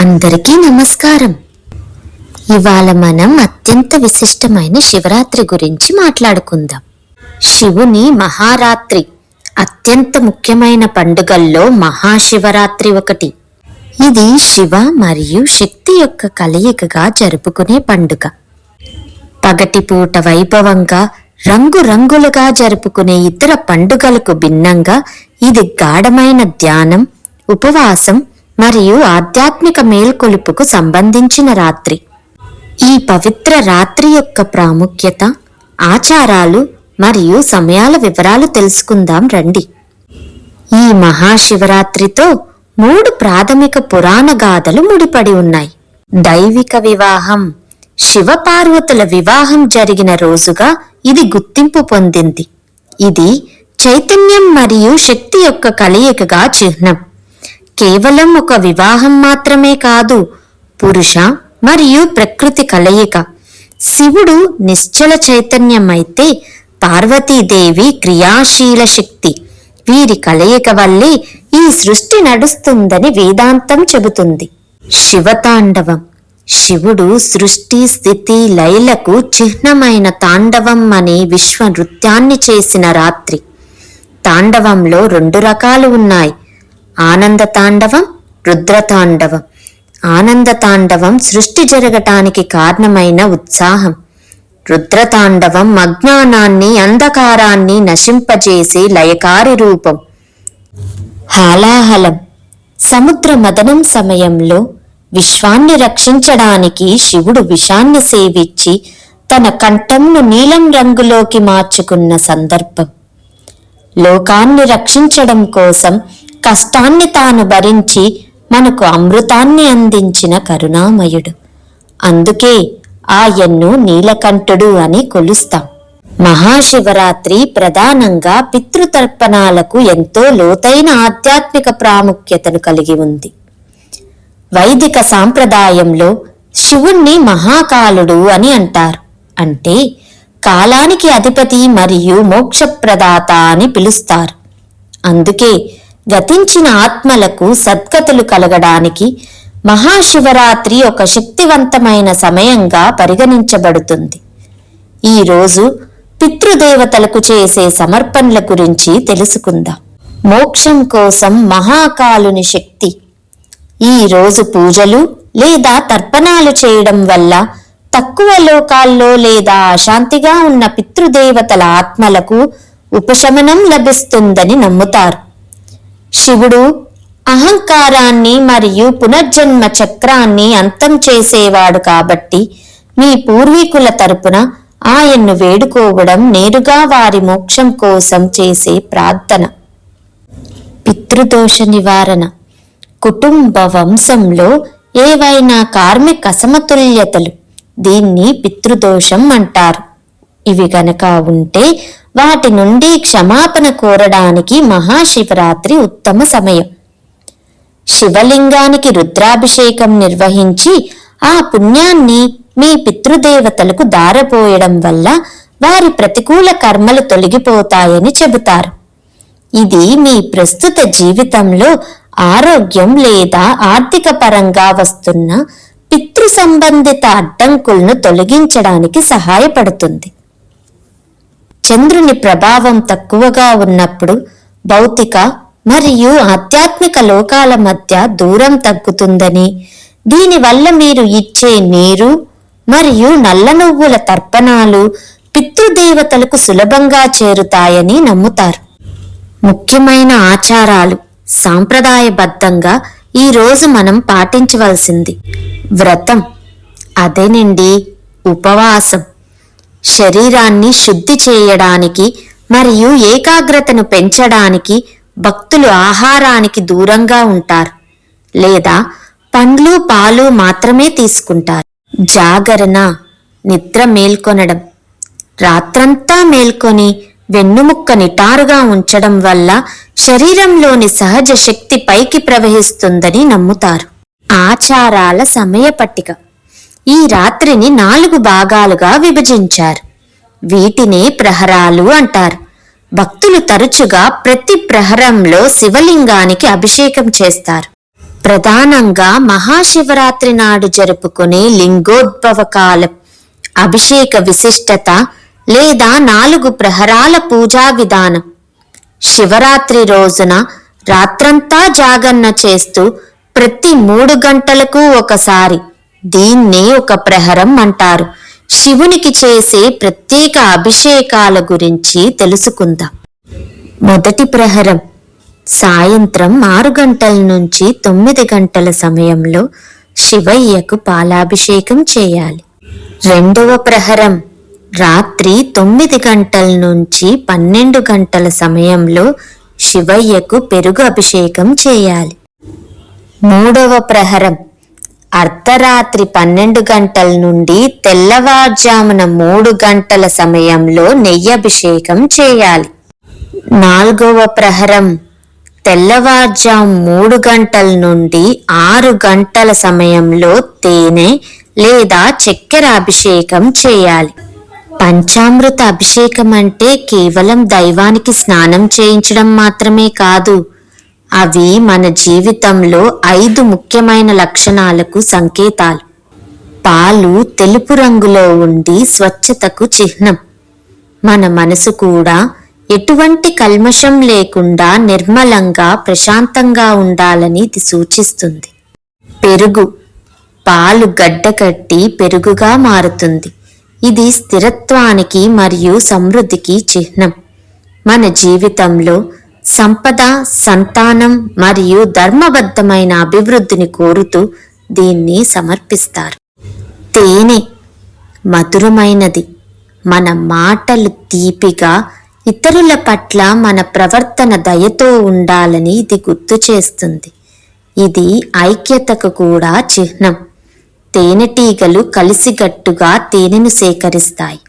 అందరికీ నమస్కారం. ఇవాళ మనం అత్యంత విశిష్టమైన శివరాత్రి గురించి మాట్లాడుకుందాం. శివుని మహారాత్రి, అత్యంత ముఖ్యమైన పండుగల్లో మహాశివరాత్రి ఒకటి. ఇది శివ మరియు శక్తి యొక్క కలయికగా జరుపుకునే పండుగ. పగటిపూట వైభవంగా రంగురంగులుగా జరుపుకునే ఇతర పండుగలకు భిన్నంగా ఇది గాఢమైన ధ్యానం, ఉపవాసం మరియు ఆధ్యాత్మిక మేల్కొలుపుకు సంబంధించిన రాత్రి. ఈ పవిత్ర రాత్రి యొక్క ప్రాముఖ్యత, ఆచారాలు మరియు సమయాల వివరాలు తెలుసుకుందాం రండి. ఈ మహాశివరాత్రితో 3 ప్రాథమిక పురాణ గాథలు ముడిపడి ఉన్నాయి. దైవిక వివాహం, శివపార్వతుల వివాహం జరిగిన రోజుగా ఇది గుర్తింపు పొందింది. ఇది చైతన్యం మరియు శక్తి యొక్క కలయికగా చిహ్నం. కేవలం ఒక వివాహం మాత్రమే కాదు, పురుష మరియు ప్రకృతి కలయిక. శివుడు నిశ్చల చైతన్యమైతే పార్వతీదేవి క్రియాశీల శక్తి. వీరి కలయిక వల్లే ఈ సృష్టి నడుస్తుందని వేదాంతం చెబుతుంది. శివతాండవం, శివుడు సృష్టి స్థితి లయలకు చిహ్నమైన తాండవం అనే విశ్వ నృత్యాన్ని చేసిన రాత్రి. తాండవంలో 2 రకాలు ఉన్నాయి: ఆనంద తాండవం, రుద్ర తాండవం. ఆనంద తాండవం సృష్టి జరగటానికి కారణమైన ఉత్సాహం. రుద్ర తాండవం అజ్ఞానాన్ని, అంధకారాన్ని నశింపజేసే లయకారి రూపం. హాలాహలం, సముద్ర మదనం సమయంలో విశ్వాన్ని రక్షించడానికి శివుడు విషాన్ని సేవించి తన కంఠంను నీలం రంగులోకి మార్చుకున్న సందర్భం. లోకాన్ని రక్షించడం కోసం కష్టాన్ని తాను భరించి మనకు అమృతాన్ని అందించిన కరుణామయుడు. అందుకే ఆయన్ను నీలకంఠుడు అని కొలుస్తాం. మహాశివరాత్రి ప్రధానంగా పితృతర్పణాలకు ఎంతో లోతైన ఆధ్యాత్మిక ప్రాముఖ్యతను కలిగి ఉంది. వైదిక సాంప్రదాయంలో శివుణ్ణి మహాకాలుడు అని అంటారు. అంటే కాలానికి అధిపతి మరియు మోక్షప్రదాత అని పిలుస్తారు. అందుకే గతించిన ఆత్మలకు సద్గతులు కలగడానికి మహాశివరాత్రి ఒక శక్తివంతమైన సమయంగా పరిగణించబడుతుంది. ఈ రోజు పితృదేవతలకు చేసే సమర్పణల గురించి తెలుసుకుందాం. మోక్షం కోసం మహాకాలుని శక్తి. ఈ రోజు పూజలు లేదా తర్పణాలు చేయడం వల్ల తక్కువ లోకాల్లో లేదా అశాంతిగా ఉన్న పితృదేవతల ఆత్మలకు ఉపశమనం లభిస్తుందని నమ్ముతారు. శివుడు అహంకారాన్ని మరియు పునర్జన్మ చక్రాన్ని అంతం చేసేవాడు కాబట్టి మీ పూర్వీకుల తరపున ఆయన్ను వేడుకోవడం నేరుగా వారి మోక్షం కోసం చేసే ప్రార్థన. పితృదోష నివారణ, కుటుంబ వంశంలో ఏవైనా కార్మిక అసమతుల్యతలు, దీన్ని పితృదోషం అంటారు. ఇవి గనక ఉంటే వాటి నుండి క్షమాపణ కోరడానికి మహాశివరాత్రి ఉత్తమ సమయం. శివలింగానికి రుద్రాభిషేకం నిర్వహించి ఆ పుణ్యాన్ని మీ పితృదేవతలకు దారపోయడం వల్ల వారి ప్రతికూల కర్మలు తొలగిపోతాయని చెబుతారు. ఇది మీ ప్రస్తుత జీవితంలో ఆరోగ్యం లేదా ఆర్థిక పరంగా వస్తున్న పితృ సంబంధిత అడ్డంకులను తొలగించడానికి సహాయపడుతుంది. చంద్రుని ప్రభావం తక్కువగా ఉన్నప్పుడు భౌతిక మరియు ఆధ్యాత్మిక లోకాల మధ్య దూరం తగ్గుతుందని, దీనివల్ల మీరు ఇచ్చే నీరు మరియు నల్ల నువ్వుల తర్పణాలు పితృదేవతలకు సులభంగా చేరుతాయని నమ్ముతారు. ముఖ్యమైన ఆచారాలు, సాంప్రదాయబద్ధంగా ఈ రోజు మనం పాటించవలసింది: వ్రతం, అదేనండి ఉపవాసం. శరీరాన్ని శుద్ధి చేయడానికి మరియు ఏకాగ్రతను పెంచడానికి భక్తులు ఆహారానికి దూరంగా ఉంటారు లేదా పండ్లు, పాలు మాత్రమే తీసుకుంటారు. జాగరణ, నిద్ర మేల్కొనడం. రాత్రంతా మేల్కొని వెన్నుముక్క నిటారుగా ఉంచడం వల్ల శరీరంలోని సహజ శక్తి పైకి ప్రవహిస్తుందని నమ్ముతారు. ఆచారాల సమయ పట్టిక. ఈ రాత్రిని 4 భాగాలుగా విభజించారు. వీటినే ప్రహరాలు అంటారు. భక్తులు తరచుగా ప్రతి ప్రహరంలో శివలింగానికి అభిషేకం చేస్తారు. ప్రధానంగా మహాశివరాత్రి నాడు జరుపుకునే లింగోద్భవ కాలం అభిషేక విశిష్టత లేదా 4 ప్రహరాల పూజా విధానం. శివరాత్రి రోజున రాత్రంతా జాగరణ చేస్తూ ప్రతి 3 గంటలకు ఒకసారి దీన్నే ఒక ప్రహరం అంటారు. శివునికి చేసే ప్రత్యేక అభిషేకాల గురించి తెలుసుకుందాం. మొదటి ప్రహరం సాయంత్రం 6 గంటల నుంచి 9 గంటల సమయంలో శివయ్యకు పాలాభిషేకం చేయాలి. రెండవ ప్రహరం రాత్రి 9 గంటల నుంచి 12 గంటల సమయంలో శివయ్యకు పెరుగు అభిషేకం చేయాలి. మూడవ ప్రహరం అర్ధరాత్రి 12 గంటల నుండి తెల్లవారుజామున 3 గంటల సమయంలో నెయ్యి అభిషేకం చేయాలి. నాలుగవ ప్రహరం తెల్లవారుజాము 3 గంటల నుండి 6 గంటల సమయంలో తేనె లేదా చక్కెర అభిషేకం చేయాలి. పంచామృత అభిషేకం అంటే కేవలం దైవానికి స్నానం చేయించడం మాత్రమే కాదు. అవి మన జీవితంలో 5 ముఖ్యమైన లక్షణాలకు సంకేతాలు. పాలు తెలుపు రంగులో ఉండి స్వచ్ఛతకు చిహ్నం. మన మనసు కూడా ఎటువంటి కల్మషం లేకుండా నిర్మలంగా ప్రశాంతంగా ఉండాలని ఇది సూచిస్తుంది. పెరుగు పాలు గడ్డకట్టి పెరుగుగా మారుతుంది. ఇది స్థిరత్వానికి మరియు సమృద్ధికి చిహ్నం. మన జీవితంలో సంపద, సంతానం మరియు ధర్మబద్ధమైన అభివృద్ధిని కోరుతూ దీన్ని సమర్పిస్తారు. తేనె మధురమైనది. మన మాటలు తీపిగా, ఇతరుల పట్ల మన ప్రవర్తన దయతో ఉండాలని ఇది గుర్తు చేస్తుంది. ఇది ఐక్యతకు కూడా చిహ్నం. తేనెటీగలు కలిసికట్టుగా తేనెను సేకరిస్తాయి.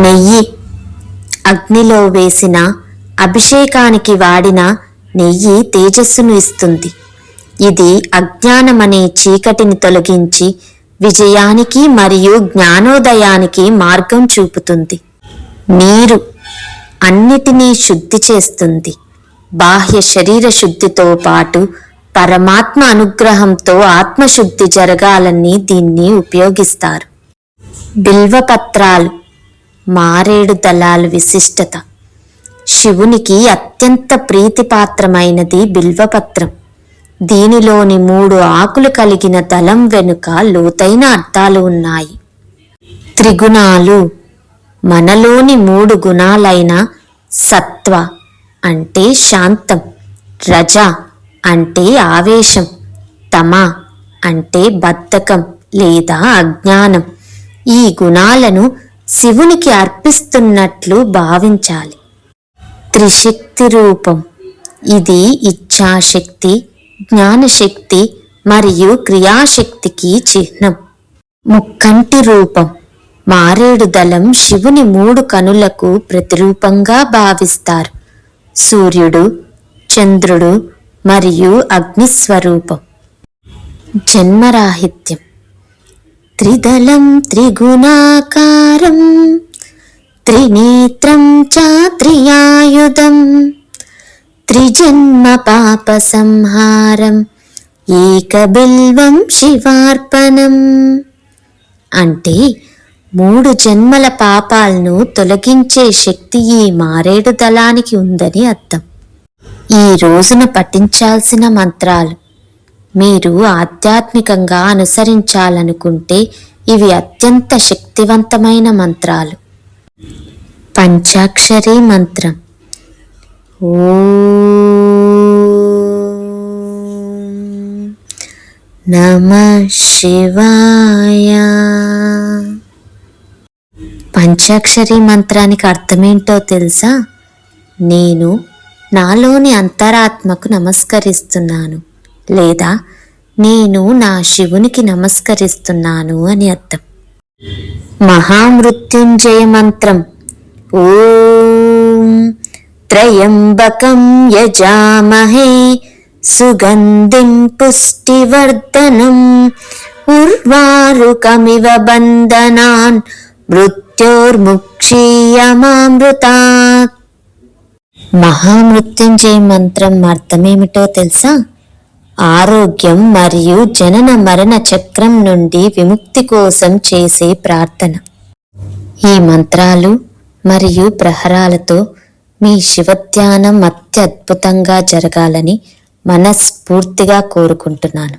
నెయ్యి అగ్నిలో వేసిన, అభిషేకానికి వాడిన నెయ్యి తేజస్సును ఇస్తుంది. ఇది అజ్ఞానమనే చీకటిని తొలగించి విజయానికి మరియు జ్ఞానోదయానికి మార్గం చూపుతుంది. నీరు అన్నిటినీ శుద్ధి చేస్తుంది. బాహ్య శరీర శుద్ధితో పాటు పరమాత్మ అనుగ్రహంతో ఆత్మశుద్ధి జరగాలని దీన్ని ఉపయోగిస్తారు. బిల్వపత్రాలు మారేడు దళాలు విశిష్టత. శివునికి అత్యంత ప్రీతిపాత్రమైనది బిల్వపత్రం. దీనిలోని 3 ఆకులు కలిగిన దళం వెనుక లోతైన అర్థాలు ఉన్నాయి. త్రిగుణాలు మనలోని 3 గుణాలైన సత్వ అంటే శాంతం, రజ అంటే ఆవేశం, తమ అంటే బద్ధకం లేదా అజ్ఞానం. ఈ గుణాలను శివునికి అర్పిస్తున్నట్లు భావించాలి. త్రిశక్తి రూపం ఇది ఇచ్ఛాశక్తి, జ్ఞానశక్తి మరియు క్రియాశక్తికి చిహ్నం. ముక్కంటి రూపం మారేడు దళం శివుని 3 కనులకు ప్రతిరూపంగా భావిస్తారు. సూర్యుడు, చంద్రుడు మరియు అగ్నిస్వరూపం. జన్మరాహిత్యం త్రిదళం త్రిగుణాకారం త్రినేత్రం చాత్రియాయుధం త్రిజన్మ పాప సంహారం ఏకబిల్వం శివార్పణం. అంటే 3 జన్మల పాపాలను తొలగించే శక్తి ఈ మారేడు దళానికి ఉందని అర్థం. ఈ రోజున పఠించాల్సిన మంత్రాలు. మీరు ఆధ్యాత్మికంగా అనుసరించాలనుకుంటే ఇవి అత్యంత శక్తివంతమైన మంత్రాలు. పంచాక్షరీ మంత్రం. ఓం నమః శివాయ. పంచాక్షరీ మంత్రానికి అర్థమేంటో తెలుసా? నేను నాలోని అంతరాత్మకు నమస్కరిస్తున్నాను లేదా నేను నా శివునికి నమస్కరిస్తున్నాను అని అర్థం. మహామృత్యుంజయ మంత్రం. ఓం త్రయంబకం యజామహే సుగంధిం పుష్టివర్ధనం ఉర్వారుకమివ బంధనాన్ మృత్యోర్ముక్షీయమామృతాత్. మహామృత్యుంజయ మంత్రం అర్థమేమిటో తెలుసా? ఆరోగ్యం మరియు జనన మరణ చక్రం నుండి విముక్తి కోసం చేసే ప్రార్థన. ఈ మంత్రాలు మరియు ప్రహరాలతో మీ శివధ్యానం అత్యద్భుతంగా జరగాలని మనస్ఫూర్తిగా కోరుకుంటున్నాను.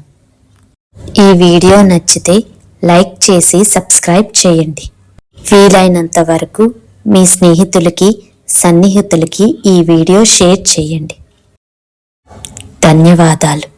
ఈ వీడియో నచ్చితే లైక్ చేసి సబ్స్క్రైబ్ చేయండి. వీలైనంత వరకు మీ స్నేహితులకి, సన్నిహితులకి ఈ వీడియో షేర్ చేయండి. ధన్యవాదాలు.